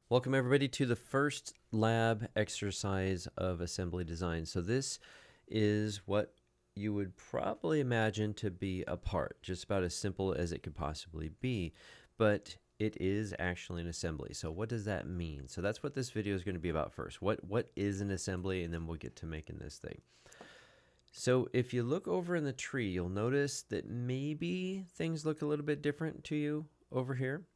Welcome everybody to the first lab exercise of assembly design. So this is what you would probably imagine to be a part, just about as simple as it could possibly be, but it is actually an assembly. So what does that mean? So that's what this video is going to be about first. What is an assembly, and then we'll get to making this thing. So if you look over in the tree, you'll notice that maybe things look a little bit different to you over here.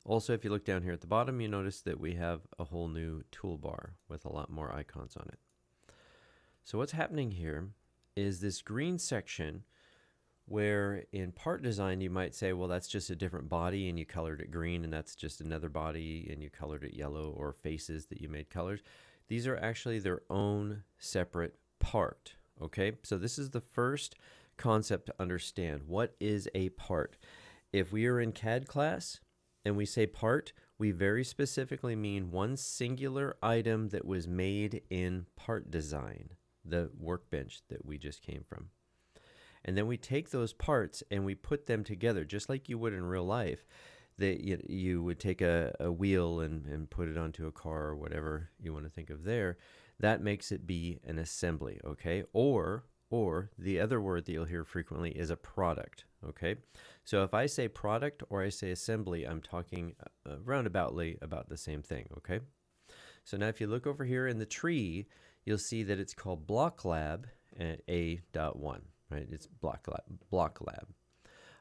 Also, if you look down here at the bottom, you notice that we have a whole new toolbar with a lot more icons on it. So what's happening here is this green section where in part design you might say, well, that's just a different body and you colored it green, and that's just another body and you colored it yellow, or faces that you made colors. These are actually their own separate part, okay? So this is the first concept to understand. What is a part? If we are in CAD class, and we say part, we very specifically mean one singular item that was made in part design, the workbench that we just came from. And then we take those parts and we put them together, just like you would in real life. That you would take a wheel and put it onto a car or whatever you want to think of there. That makes it be an assembly, okay? Or the other word that you'll hear frequently is a product, okay? So if I say product or I say assembly, I'm talking roundaboutly about the same thing, okay? So now if you look over here in the tree, you'll see that it's called Block Lab at A.1, right? It's Block Lab.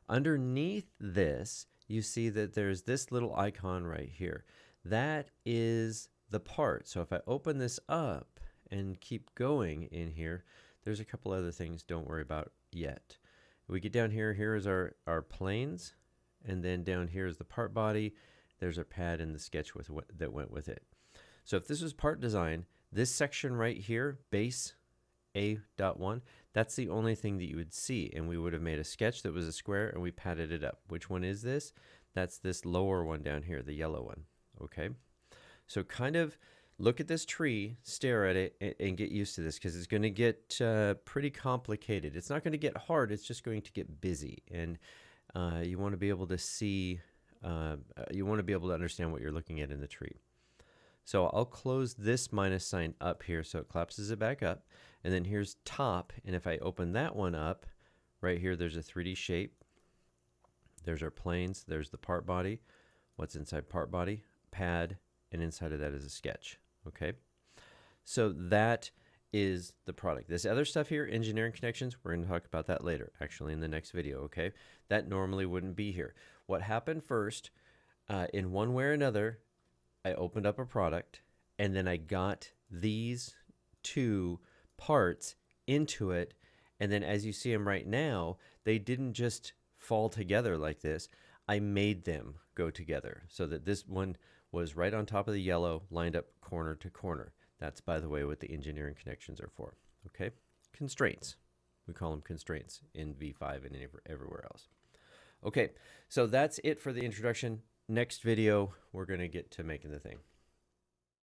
Underneath this, you see that there's this little icon right here. That is the part. So if I open this up and keep going in here, there's a couple other things don't worry about yet. We get down here, here is our planes, and then down here is the part body. There's our pad and the sketch that went with it. So if this was part design, this section right here, base A.1, that's the only thing that you would see, and we would have made a sketch that was a square and we padded it up. Which one is this? That's this lower one down here, the yellow one, okay? So kind of look at this tree, stare at it, and get used to this, because it's going to get pretty complicated. It's not going to get hard, it's just going to get busy. And you want to be able to see, you want to be able to understand what you're looking at in the tree. So I'll close this minus sign up here so it collapses it back up. And then here's top, and if I open that one up, right here there's a 3D shape. There's our planes, there's the part body. What's inside part body? Pad, and inside of that is a sketch. Okay, so that is the product. This other stuff here, engineering connections, we're going to talk about that later, actually in the next video, okay? That normally wouldn't be here. What happened first, in one way or another, I opened up a product, and then I got these two parts into it, and then as you see them right now, they didn't just fall together like this. I made them go together so that this one was right on top of the yellow, lined up corner to corner. That's, by the way, what the engineering connections are for, okay? Constraints. We call them constraints in V5 and everywhere else. Okay, so that's it for the introduction. Next video, we're going to get to making the thing.